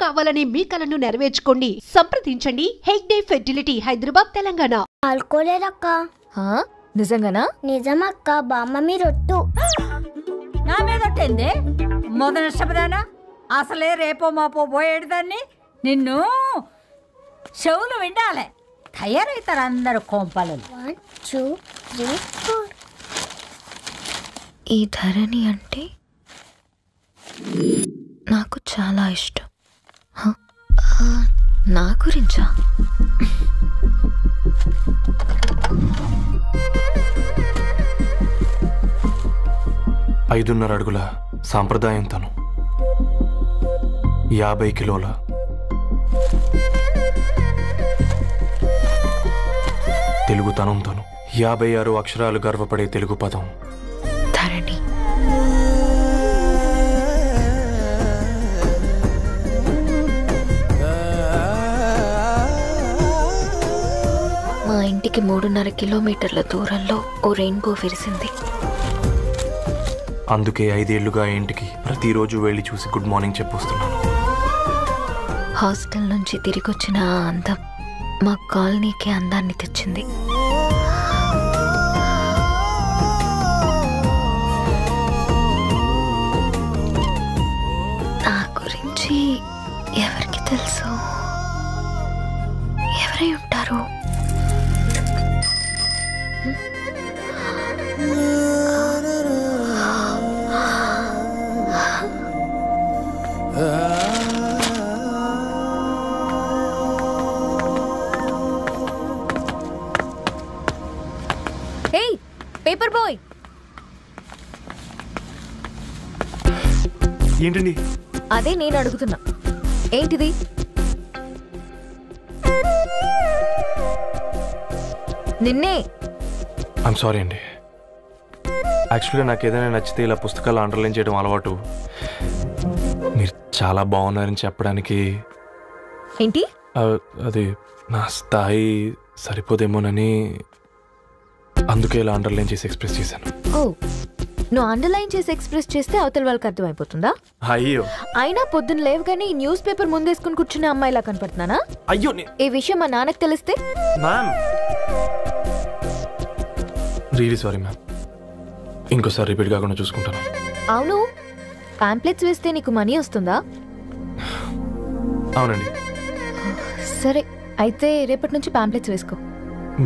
కావాలని మీ కలను నెరవేర్చుకోండి. సంప్రదించండి హెగ్డే ఫెర్టిలిటీ, హైదరాబాద్, తెలంగాణ. ఆల్కోలేదక్క. నిజంగానా? నిజమక్క. బామ్మ మీరొట్టు. నా మీదొట్టేంది మొదల శబ్దానా? అసలే రేపో మాపో పోయేడు దాన్ని. నిన్ను చెవులు విండాలే. తయారవుతారు అందరు కోంపాలు. 1 2 3 4. ఈ ధరణి అంటే నాకు చాలా ఇష్టం. నా గురించా? 5.5 అడుగుల సాంప్రదాయం తను, 50 కిలోల తెలుగుతనం తను, 56 అక్షరాలు గర్వపడే తెలుగు పదం ధరణి. మా ఇంటికి 3.5 కిలోమీటర్ల దూరంలో ఓ రెయిన్బో విరిసింది. అందుకే 5 ఏళ్లుగా ఇంటికి ప్రతిరోజు వెళ్ళి చూసి గుడ్ మార్నింగ్ చెప్పొస్తున్నాను. హాస్టల్ నుంచి తిరిగొచ్చిన ఆ అందం మా కాలనీకి అందాన్ని తెచ్చింది. నా గురించి ఎవరికి తెలుసు? ఎవరై ఉంటారు? ఏయ్ పేపర్ బాయ్, ఏంటండి? అదే నేను అడుగుతున్నా, ఏంటిది? నిన్నే. ఐమ్ సారీ అండి. యాక్చువల్గా నాకు ఏదైనా నచ్చితే ఇలా పుస్తకాలు అండర్లైన్ చేయడం అలవాటు. మీరు చాలా బాగున్నారని చెప్పడానికి. ఏంటి? అది నా స్థాయి సరిపోదేమోనని అందుకే ఇలా అండర్లైన్ చేసి ఎక్స్ప్రెస్ చేశాను. ఓ, నువ్వు అండర్లైన్ చేసి ఎక్స్ప్రెస్ చేస్తే అవతల వాళ్ళకి అర్థమైపోతుందా? అయ్యో, అయినా పొద్దున్న లేవగానే ఈ న్యూస్ పేపర్ ముందేసుకుని కూర్చునే అమ్మాయిలా కనపడుతున్నానా? అయ్యో, ఈ విషయం మా నాన్నకు తెలిస్తే? Ma'am, really sorry ma'am. ఇంకోసారి రిపీట్ కాకుండా చూసుకుంటాను. అవును, పాంప్లెట్స్ వేస్తే నీకు మనీ వస్తుందా? అవునండి. సరే, అయితే రేపటి నుంచి పాంప్లెట్స్ వేసుకో.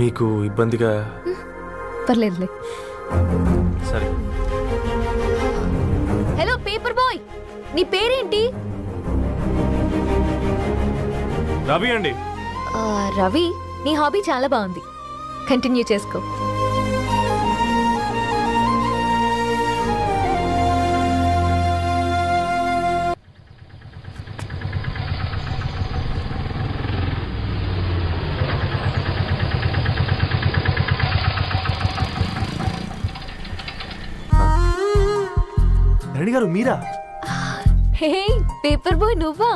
మీకు ఇబ్బందిగా? పర్లేదులే. సరే. హలో పేపర్ బాయ్, నీ పేరేంటి? రవి అండి. రవి, నీ హాబీ చాలా బాగుంది, కంటిన్యూ చేసుకో. రణి గారు మీరా? హే పేపర్ బాయ్, నువ్వా?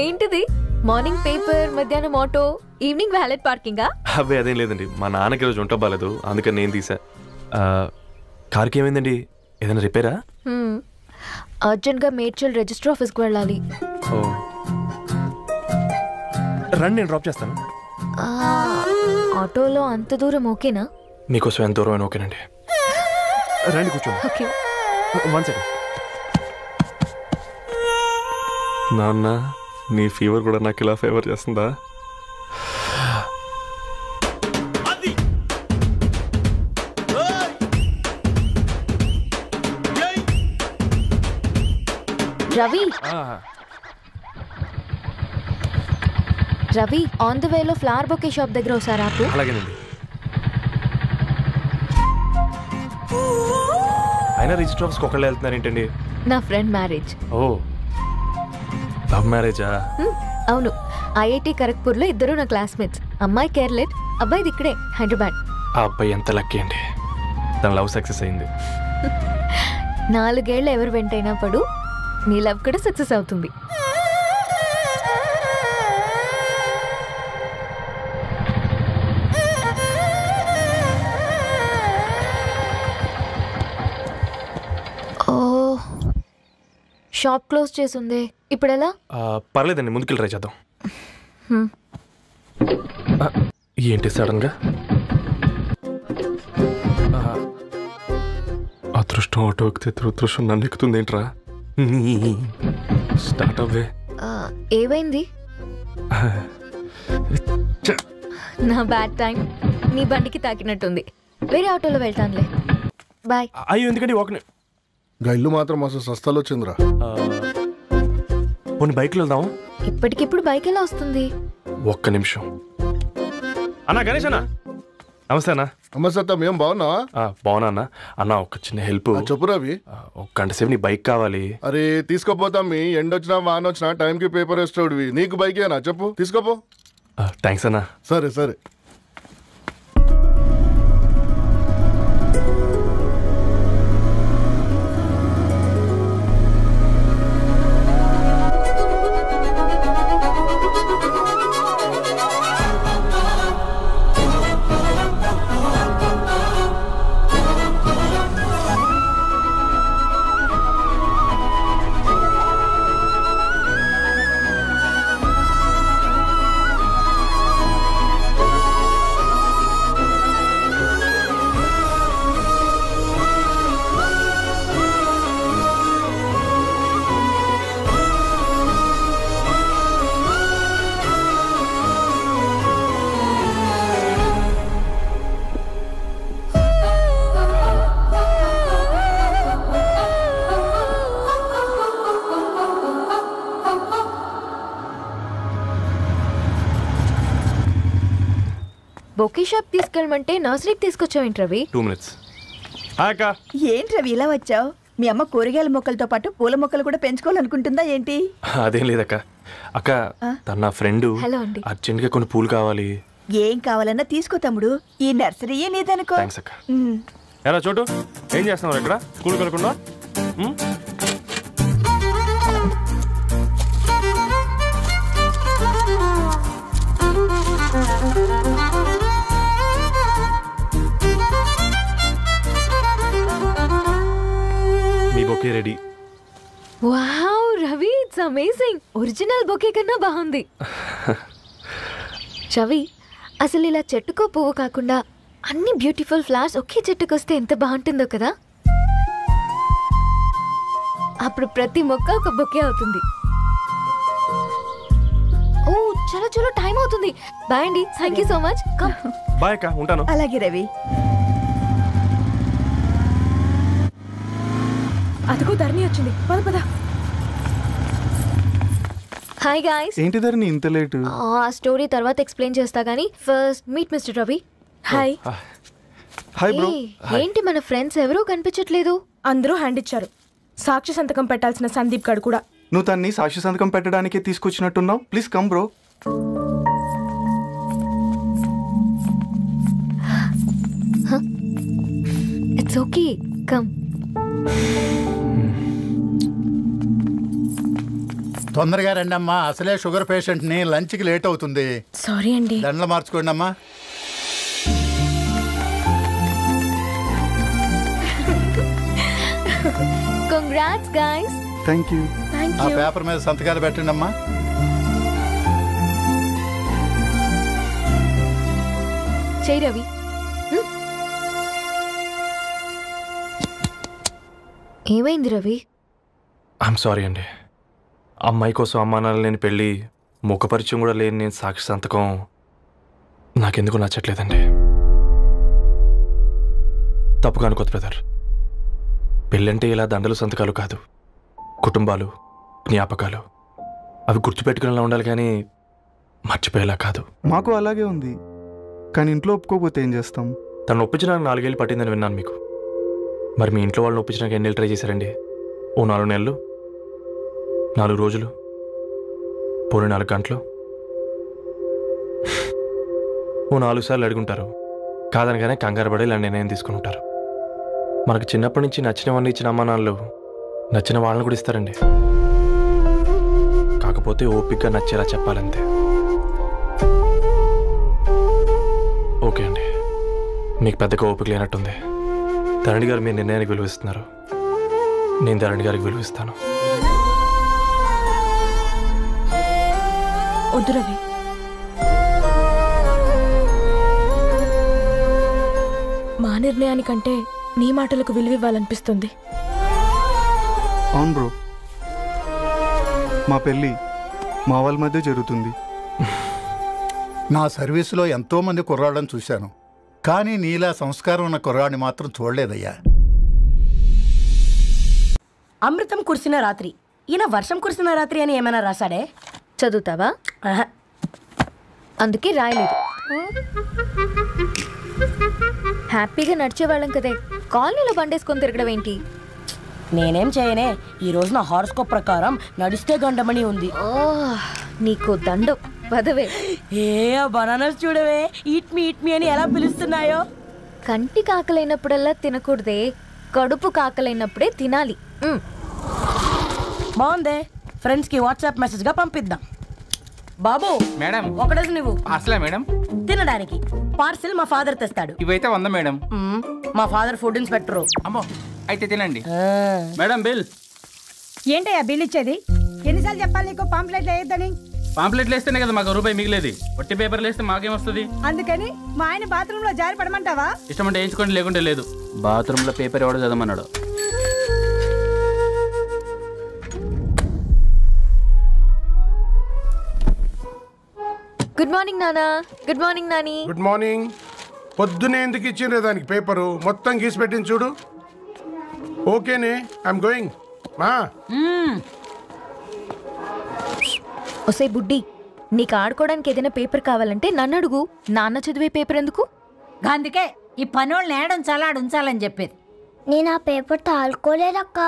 ఏంటిది? మార్నింగ్ పేపర్, మధ్యాహ్నం ఆటో, ఈవినింగ్ వ్యాలెట్ పార్కింగా? అబ్బాయి అదేం లేదండి, మా నాన్నకి రోజు ఉంట బాగాలేదు, అందుకని నేను తీసా. కార్కి ఏమైందండి? ఏదైనా రిపేరా? అర్జెంట్గా మేడ్చల్ రిజిస్టర్ ఆఫీస్కి వెళ్ళాలి. ఓ, రండి నేను డ్రాప్ చేస్తాను. ఆటోలో అంత దూరం ఓకేనా? మీకోసం ఎంత దూరం అయినా ఓకేనండి. రండి కూర్చోండి. ఓకే. 1 సెకండ్. నాన్న, నీ ఫీవర్ కూడా నాకు ఇలా ఫేవర్ చేస్తుందా? రవి, రవి, ఆన్ ద వేలో ఫ్లవర్ బొకే షాప్ దగ్గర ఒకసారి ఆపు. అలాగేనండి. అయినా రిజిస్టర్ ఆఫీస్కి ఒకళ్ళు వెళ్తున్నారు ఏంటండి? నా ఫ్రెండ్ మ్యారేజ్. ఓ, లవ్ మ్యారేజా? అవును, ఐఐటి ఖరగ్పూర్లో ఇద్దరు నా క్లాస్మేట్స్. అమ్మాయి కేర్లెట్, అబ్బాయిది ఇక్కడే హైదరాబాద్. ఆ అబ్బాయి ఎంత లక్కీ అండి, తన లవ్ సక్సెస్ అయింది. 4 ఏళ్ళు ఎవరు వెంటైనా పడు, నీ లవ్ కూడా సక్సెస్ అవుతుంది. షాప్ క్లోజ్ చేసింది, ఇప్పుడు ఎలా? పర్లేదండి, ముందుకెళ్ళి ట్రై చేద్దాం. ఏంటి సడన్గా? అదృష్టం ఆటో ఎక్కితే దురదృష్టం నన్ను ఎక్కుతుంది ఏంట్రా? స్టార్ట్ అవ్వే. ఏమైంది? నా బ్యాడ్ టైం నీ బండికి తాకినట్టుంది. వేరే ఆటోలో వెళ్తానులే, బాయ్. అయ్యో ఎందుకండి ఒక ఇల్లు మాత్రం అసలు సస్తాలో వచ్చిందిరా. పోనీ బైక్లో వెళ్దాం. ఇప్పటికిప్పుడు బైక్ ఎలా వస్తుంది? ఒక్క నిమిషం. అన్నా గణేష్ అన్న, నమస్తే అన్న. నమస్తే, ఏం బాగున్నావా? బాగున్నా అన్న. అన్న ఒక చిన్న హెల్ప్. చెప్పు రవి. ఒక గంట సేపు నీ బైక్ కావాలి. అరే తీసుకోపోతాం, మీ ఎండొచ్చినా వాన వచ్చినా టైంకి పేపర్ వేస్తాడువి. నీకు బైకేనా చెప్పు, తీసుకోపో. థ్యాంక్స్ అన్న. సరే సరే. బొకే షాప్ తీసుకెళ్ళమంటే నర్సరీకి తీసుకొచ్చావేంటి రవి? 2 minutes. ఏంటి రవి ఇలా వచ్చావు? మీ అమ్మ కూరగాయల మొక్కలతో పాటు పూల మొక్కలు కూడా పెంచుకోవాలనుకుంటుందా ఏంటి? అదేం లేదక్క. అక్క తన నా ఫ్రెండ్, హలో అండి, అర్జెంట్గా కొన్ని పూలు కావాలి. ఏం కావాలన్నా తీసుకో తమ్ముడు, ఈ నర్సరీయే నీదనుకో. థ్యాంక్స్ అక్క. ఎలా చోటు, ఏం చేస్తున్నావు ఇక్కడ? స్కూల్కి వెళ్ళకుండా? మీ bouquet ready. Wow Ravi, it's amazing. Original bouquet కన్నా బాగుంది. రవి, అసలు ఇలా చెట్టుకో పువ్వు కాకుండా అన్ని బ్యూటిఫుల్ ఫ్లవర్స్ ఒకే చెట్టుకు వస్తే ఎంత బాగుంటుందో కదా. అప్పుడు ప్రతి మొక్క ఒక బొకే అవుతుంది. ఓ చలో చలో, టైం అవుతుంది. బాయ్ అండి, thank you so much. Bye అక్క, ఉంటాను. అలాగే రవి. అదిగో ధరణి వచ్చింది, పద పద. Hi guys. ఏంటి ధరణి ఇంత లేటు? ఆ స్టోరీ తర్వాత ఎక్స్ప్లెయిన్ చేస్తా గానీ first meet mister Ravi. Hi. Hi bro. ఏంటి మన ఫ్రెండ్స్ ఎవరూ కనిపించట్లేదు? అందరూ హ్యాండ్ ఇచ్చారు. సాక్షి సంతకం పెట్టాల్సిన సందీప్ గడు కూడా. నువ్వు తన్ని సాక్షి సంతకం పెట్టడానికే తీసుకొచ్చినట్టున్నావు. Please come bro. It's okay, come. తొందరగా రండి అమ్మా, అసలే షుగర్ పేషెంట్ ని, లంచ్ కి లేట్ అవుతుంది. సారీ అండి. దండలు మార్చుకోండి అమ్మా. Congrats guys. Thank you. ఆ పేపర్ మీద సంతకాలు పెట్టండి అమ్మా. చెయ్ రవి. ఏమైంది రవి? ఐఎమ్ సారీ అండి. అమ్మాయి కోసం అమ్మానాలు లేని పెళ్ళి, ముఖపరిచయం కూడా లేని నేను సాక్షి సంతకం నాకెందుకు నచ్చట్లేదండి. తప్పుగా అనుకోదు బ్రదర్. పెళ్ళంటే ఇలా దండలు సంతకాలు కాదు, కుటుంబాలు, జ్ఞాపకాలు. అవి గుర్తుపెట్టుకునేలా ఉండాలి కానీ మర్చిపోయేలా కాదు. మాకు అలాగే ఉంది, కానీ ఇంట్లో ఒప్పుకోకపోతే ఏం చేస్తాం? తను ఒప్పించడానికి 4 ఏళ్ళు పట్టిందని విన్నాను మీకు. మరి మీ ఇంట్లో వాళ్ళని ఒప్పించడానికి ఎన్ని ఏళ్ళు ట్రై చేశారండి? ఓ 4 నెలలు, 4 రోజులు, పోనీ 4 గంటలు, ఓ 4 సార్లు అడుగుంటారు. కాదనగానే కంగారు పడి ఇలా నిర్ణయం తీసుకుని ఉంటారు. మనకు చిన్నప్పటి నుంచి నచ్చినవన్నీ ఇచ్చిన అమ్మానాళ్ళు నచ్చిన వాళ్ళని కూడా ఇస్తారండి. కాకపోతే ఓపికగా నచ్చేలా చెప్పాలంతే. ఓకే అండి, మీకు పెద్దగా ఓపిక లేనట్టుంది. ధరణి గారు మీ నిర్ణయానికి విలువిస్తున్నారు, నేను ధరణి గారికి విలువిస్తాను. వద్దు రవి. మా నిర్ణయానికంటే నీ మాటలకు విలువివ్వాలనిపిస్తుంది. అవును బ్రో, మా పెళ్ళి మా వాళ్ళ మధ్య జరుగుతుంది. నా సర్వీసులో ఎంతోమంది కుర్రాళ్ళని చూశాను, కానీ నీలా సంస్కారం ఉన్న కుర్రాడిని మాత్రం చూడలేదయ్యా. అమృతం కురిసిన రాత్రి, ఈయన వర్షం కురిసిన రాత్రి అని ఏమైనా రాశాడే? చదువుతావా? అందుకే రాయలేదు. హ్యాపీగా నడిచేవాళ్ళం కదే, కాలనీలో బండేసుకొని తిరగడం ఏంటి? నేనేం చేయనే, ఈ రోజు నా హారోస్కోప్ ప్రకారం నడిస్తే గండమణి ఉంది. నీకు దండం పదవే. ఏ బనానాస్ చూడవే, ఈట్ మీ అని ఎలా పిలుస్తున్నాయో. కంటి కాకలైనప్పుడల్లా తినకూడదే, కడుపు కాకలైనప్పుడే తినాలి. బాగుందే, ఫ్రెండ్స్ కి వాట్సాప్ మెసేజ్ గా పంపిద్దాం. బాబు మేడం, ఒకడేసి నువ్వు అసలే మేడం తినడానికి పార్సిల్ మా ఫాదర్ తెస్తాడు. ఇవైతే 100 మేడం. మా ఫాదర్ ఫుడ్ ఇన్స్పెక్టర్. అమ్మో, అయితే తినండి మేడం. బిల్ ఏంటయ్యా బిల్ ఇచ్చేది? ఎన్నిసార్లు చెప్పాలి నీకు పాంప్లెట్ వేయొద్దని? పాంప్లెట్లు వేస్తేనే కదా మాకు రూపాయి మిగిలేది. ఒట్టి పేపర్లు వేస్తే మాకేమొస్తుంది? అందుకని మా ఆయన బాత్రూమ్ లో జారి పడమంటావా? ఇష్టం అంటే వేయించుకోండి, లేకుంటే లేదు. బాత్రూమ్ లో పేపర్ ఎవడో చదవమన్నాడు. గుడ్ మార్నింగ్ నానా. Good morning Nani. Good morning. పొద్దునే ఎందుకు ఇచ్చిండ్రే దానికి పేపరు? మొత్తం గీసి పెట్టింది చూడు. ఓకేనే, ఐఎమ్ గోయింగ్. మా ఒసే బుడ్డి, నీకు ఆడుకోవడానికి ఏదైనా పేపర్ కావాలంటే నన్ను అడుగు. నాన్న చదివే పేపర్ ఎందుకు? అందుకే ఈ పనోళ్ళని ఏడుంచాలా ఉంచాలని చెప్పేది. నేను ఆ పేపర్ తాలుకోలేదక్క.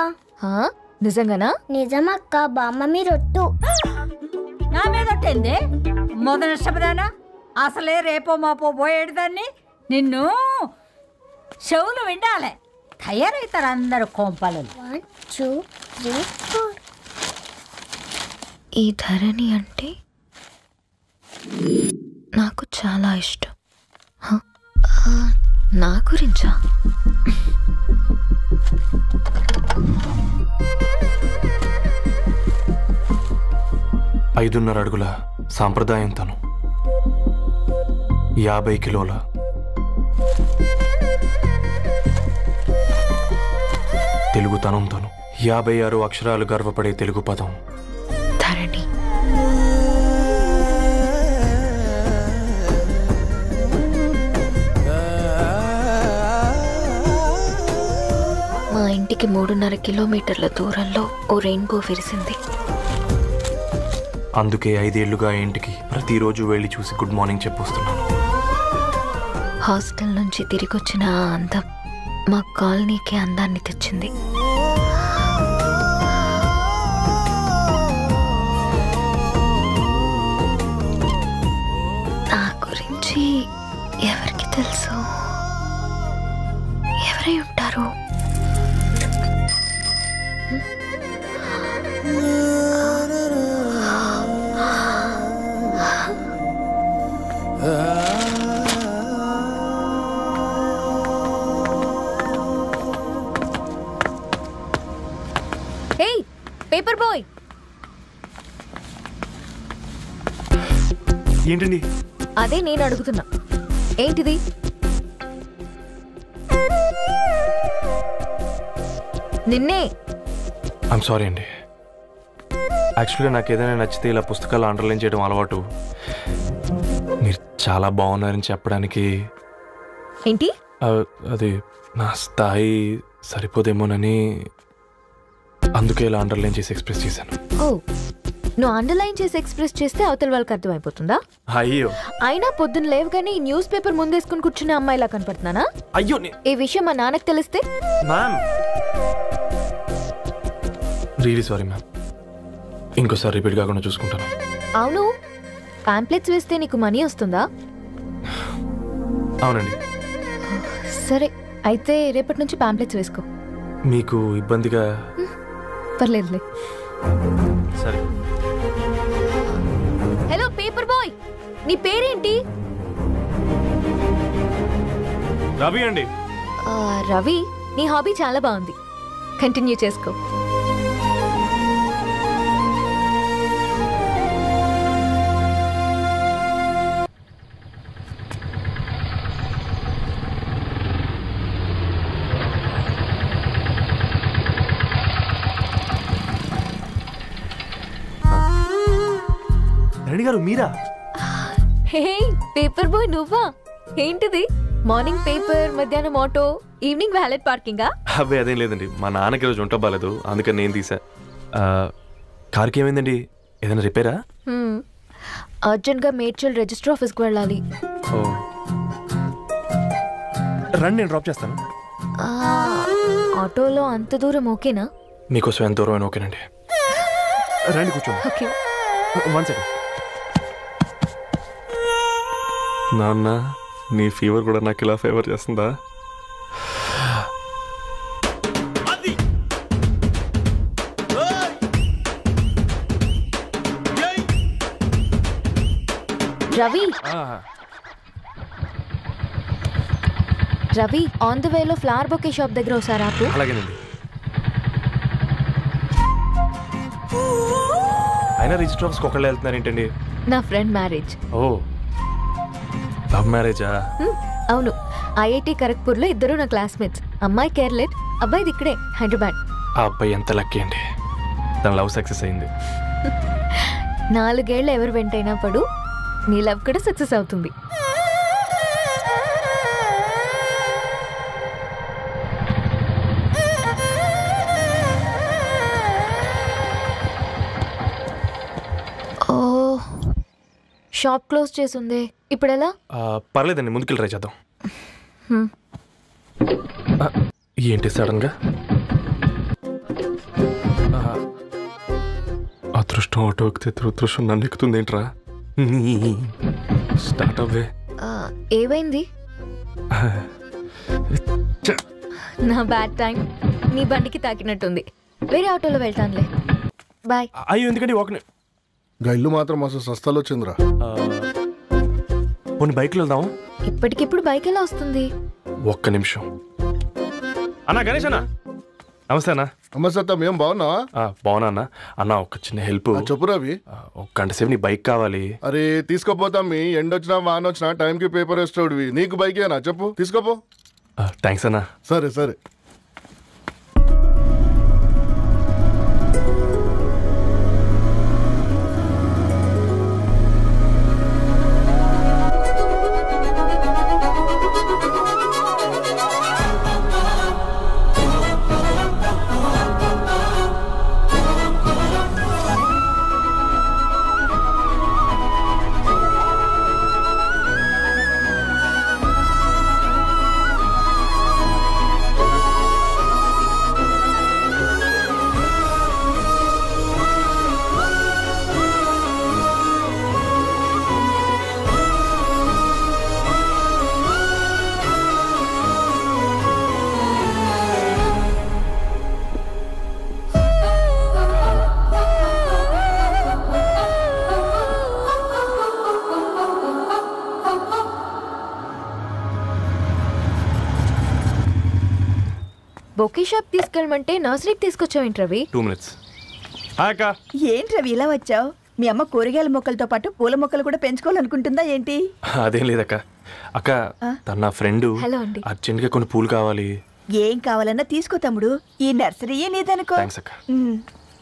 నిజంగానా? నిజమక్క, బామ్మ మీరొట్టు. నా మీద ఒట్టేందే మొదటి నష్టపదానా? అసలే రేపో మాపో పోయేడుదాన్ని. నిన్ను చెవులు విండాలే, తయారవుతారు అందరు కోంపాలు. 1 2 3 4. ఈ ధరణి అంటే నాకు చాలా ఇష్టం. నా గురించా? 5.5 అడుగుల సాంప్రదాయం తను, 50 కిలోల తెలుగుతనం తను, 56 అక్షరాలు గర్వపడే తెలుగు పదం ధరణి. మా ఇంటికి 3.5 కిలోమీటర్ల దూరంలో ఓ రెయిన్బో విరిసింది. అందుకే 5 ఏళ్లుగా ఇంటికి ప్రతిరోజు వెళ్ళి చూసి గుడ్ మార్నింగ్ చెప్పొస్తున్నాను. హాస్టల్ నుంచి తిరిగొచ్చిన ఆ అందం మా కాలనీకి అందాన్ని తెచ్చింది. నా గురించి ఎవరికి తెలుసు? ఎవరై ఉంటారు? ఏయ్ పేపర్ బాయ్. ఏంటండి? అదే నేను అడుగుతున్నా, ఏంటిది? నిన్నే. ఐమ్ సారీ అండి. యాక్చువల్గా నాకు ఏదైనా నచ్చితే ఇలా పుస్తకాలు అండర్లైన్ చేయడం అలవాటు. మీరు చాలా బాగున్నారని చెప్పడానికి. ఏంటి? అది నా స్థాయి సరిపోదేమోనని అందుకే ఇలా అండర్లైన్ చేసి ఎక్స్ప్రెస్ చేశాను. ఓ, నువ్వు అండర్లైన్ చేసి ఎక్స్ప్రెస్ చేస్తే అవతల వాళ్ళకి అర్థమైపోతుందా? అయ్యో, అయినా పొద్దున్న లేవగానే ఈ న్యూస్ పేపర్ ముందేసుకుని కూర్చునే అమ్మాయిలా కనపడుతున్నానా? అయ్యో, ఈ విషయం మా నాన్నకు తెలిస్తే? Ma'am, really sorry ma'am. ఇంకోసారి రిపీట్ కాకుండా చూసుకుంటాను. అవును, పాంప్లెట్స్ వేస్తే నీకు మనీ వస్తుందా? అవునండి. సరే, అయితే రేపటి నుంచి పాంప్లెట్స్ వేసుకో. మీకు ఇబ్బందిగా? పర్లేదులే. సరే. హలో పేపర్ బాయ్, నీ పేరేంటి? రవి అండి. రవి, నీ హాబీ చాలా బాగుంది, కంటిన్యూ చేసుకో. రెడ్డి గారు మీరా? హే పేపర్ బాయ్ నువ్వా? ఏంటిది మార్నింగ్ పేపర్, మధ్యాహ్నం ఆటో, ఈవినింగ్ వ్యాలెట్ పార్కింగా? అబ్బాయి అదేం లేదండి, మా నాన్నకి రోజు వంట బాగాలేదు, అందుకని నేను తీసా. కార్కి ఏమైందండి? ఏదైనా రిపేరా? అర్జెంట్గా మేడ్చల్ రిజిస్టర్ ఆఫీస్కి వెళ్ళాలి. రండి, నేను డ్రాప్ చేస్తాను. ఆటోలో అంత దూరం ఓకేనా? మీకోసం ఎంత దూరం అయినా ఓకేనండి. రండి కూర్చోండి. ఓకే. 1 సెకండ్. నాన్న, నీ ఫీవర్ కూడా నాకు ఇలా ఫేవర్ చేస్తుందా? రవి రవి ఆన్ ద వేలో ఫ్లవర్ బొకే షాప్ దగ్గర ఒకసారి ఆపు. అలాగేనండి. అయినా రిజిస్టర్ ఆఫీస్కి ఒకళ్ళు వెళ్తున్నారు ఏంటండి? నా ఫ్రెండ్ మ్యారేజ్. ఓ, లవ్ మ్యారేజా? అవును, ఐఐటి ఖరగ్పూర్లో ఇద్దరు నా క్లాస్మేట్స్. అమ్మాయి కేర్లెట్, అబ్బాయిది ఇక్కడే హైదరాబాద్. ఆ అబ్బాయి ఎంత లక్కీ అండి, తన లవ్ సక్సెస్ అయింది. 4 ఏళ్ళు ఎవరు వెంటైనా పడు, నీ లవ్ కూడా సక్సెస్ అవుతుంది. ఓ, షాప్ క్లోజ్ చేసింది, ఇప్పుడు ఎలా? పర్లేదండి, ముందుకెళ్ళి ట్రై చేద్దాం. ఏంటి సడన్గా? అదృష్టం ఆటో ఎక్కితే దురదృష్టం నన్ను ఎక్కుతుంది ఏంట్రా? స్టార్ట్ అవ్వే. ఏమైంది? నా బ్యాడ్ టైం నీ బండికి తాకినట్టుంది. వేరే ఆటోలో వెళ్తానులే, బాయ్. అయ్యో ఎందుకండి ఒక గైళ్ళు మాత్రం అసలు సస్తాలు వచ్చిందిరా. కొన్ని బైక్లో వెళ్దాం. ఇప్పటికిప్పుడు బైక్ ఎలా వస్తుంది? ఒక్క నిమిషం. అన్నా గణేష్ అన్న, నమస్తే అన్న. నమస్తే అత్త, మేము బాగున్నావా? బాగున్నా అన్న. అన్న ఒక చిన్న హెల్ప్. చెప్పు రవి. ఒక గంట సేపు నీ బైక్ కావాలి. అరే తీసుకోపోతాం, మీ ఎండొచ్చినా వాన వచ్చినా టైంకి పేపర్ వేస్తాడువి. నీకు బైకేనా చెప్పు, తీసుకోపో. థ్యాంక్స్ అన్న. సరే సరే. బొకే షాప్ తీసుకెళ్ళమంటే నర్సరీకి తీసుకొచ్చావేంటి రవి? 2 minutes. ఏంటి రవి ఇలా వచ్చావు? మీ అమ్మ కూరగాయల మొక్కలతో పాటు పూల మొక్కలు కూడా పెంచుకోవాలనుకుంటుందా ఏంటి? అదేం లేదక్క. అక్క, తన నా ఫ్రెండ్, అర్జెంట్గా కొన్ని పూలు కావాలి. ఏం కావాలన్నా తీసుకో తమ్ముడు, ఈ నర్సరీయే నీదనుకో. థ్యాంక్స్ అక్క.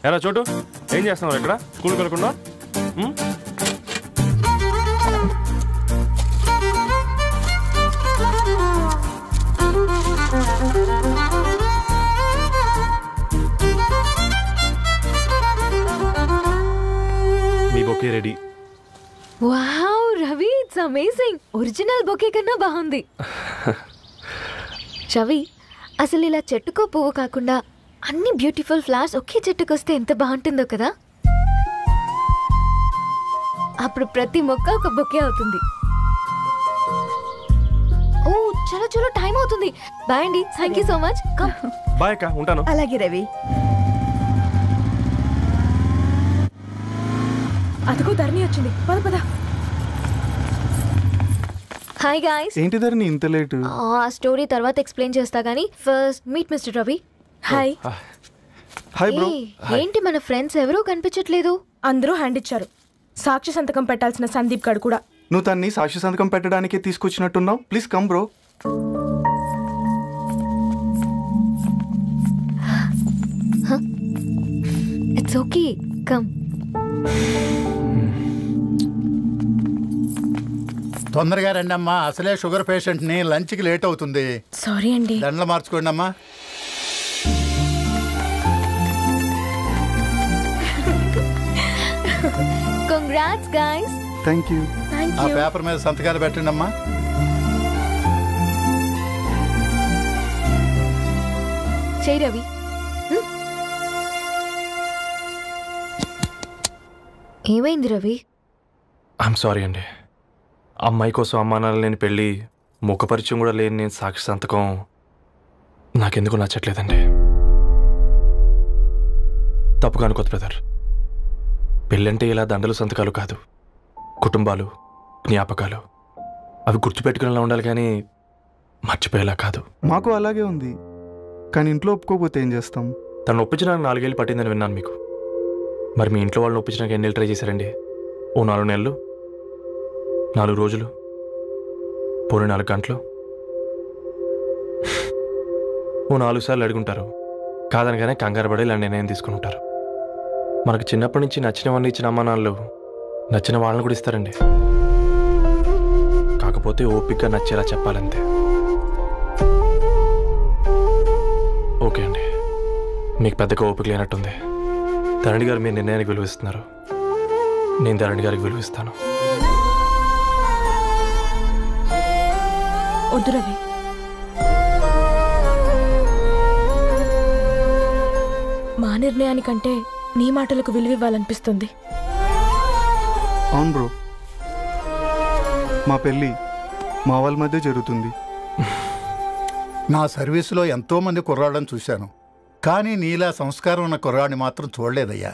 ఎలా చోటు, ఏం చేస్తున్నావు ఇక్కడ? స్కూల్కి వెళ్ళకుండా? మీ bouquet ready. Wow Ravi, it's amazing. Original bouquet కన్నా బాగుంది. రవి, అసలు ఇలా చెట్టుకో పువ్వు కాకుండా అన్ని బ్యూటిఫుల్ ఫ్లవర్స్ ఒకే చెట్టుకు వస్తే ఎంత బాగుంటుందో కదా. అప్పుడు ప్రతి మొక్క ఒక బొకే అవుతుంది. ఓ చలో చలో, టైం అవుతుంది. బాయ్ అండి, thank you so much. Bye అక్క, ఉంటాను. అలాగే రవి. అదిగో ధరణి వచ్చింది, పద పద. Hi guys. ఏంటి ధరణి ఇంత లేటు? ఆ స్టోరీ తర్వాత ఎక్స్ప్లెయిన్ చేస్తా గానీ first meet mister Ravi. Hi. Hi bro. ఏంటి మన ఫ్రెండ్స్ ఎవరూ కనిపించట్లేదు? అందరూ హ్యాండ్ ఇచ్చారు. సాక్షి సంతకం పెట్టాల్సిన సందీప్ గడు కూడా. నువ్వు తన్ని సాక్షి సంతకం పెట్టడానికే తీసుకొచ్చినట్టున్నావు. Please come bro. It's okay, come. తొందరగా రండి అమ్మా, అసలే షుగర్ పేషెంట్ని, లంచ్కి లేట్ అవుతుంది. సారీ అండి. దండలు మార్చుకోండి అమ్మా. Congrats guys. Thank you. ఆ పేపర్ మీద సంతకాలు పెట్టండి అమ్మా. చేయి రవి. ఏమైంది రవి? ఐఎమ్ సారీ అండి. అమ్మాయి కోసం అమ్మానాలు లేని పెళ్ళి, ముఖపరిచయం కూడా లేని నేను సాక్షి సంతకం నాకెందుకు నచ్చట్లేదండి. తప్పుగా అనుకోదు బ్రదర్. పెళ్ళంటే ఇలా దండలు సంతకాలు కాదు, కుటుంబాలు, జ్ఞాపకాలు. అవి గుర్తుపెట్టుకునేలా ఉండాలి కానీ మర్చిపోయేలా కాదు. మాకు అలాగే ఉంది, కానీ ఇంట్లో ఒప్పుకోకపోతే ఏం చేస్తాం? తను ఒప్పించడానికి 4 ఏళ్ళు పట్టిందని విన్నాను మీకు. మరి మీ ఇంట్లో వాళ్ళని ఒప్పించడానికి ఎన్ని ఏళ్ళు ట్రై చేశారండి? ఓ 4 నెలలు, 4 రోజులు, పోనీ 4 గంటలు, ఓ 4 సార్లు అడుగుంటారు. కాదనగానే కంగారు పడి ఇలా నిర్ణయం తీసుకుని ఉంటారు. మనకు చిన్నప్పటి నుంచి నచ్చినవన్నీ ఇచ్చిన అమ్మానాళ్ళు నచ్చిన వాళ్ళని కూడా ఇస్తారండి. కాకపోతే ఓపికగా నచ్చేలా చెప్పాలంతే. ఓకే అండి, మీకు పెద్దగా ఓపిక లేనట్టుంది. ధరణి గారు మీ నిర్ణయానికి విలువిస్తున్నారు, నేను ధరణి గారికి విలువిస్తాను. వద్దు రవి. మా నిర్ణయానికంటే నీ మాటలకు విలువివ్వాలనిపిస్తుంది. అవును బ్రో, మా పెళ్ళి మా వాళ్ళ మధ్య జరుగుతుంది. నా సర్వీసులో ఎంతోమంది కుర్రాళ్ళని చూశాను, కానీ నీలా సంస్కారం ఉన్న కుర్రాడిని మాత్రం చూడలేదయ్యా.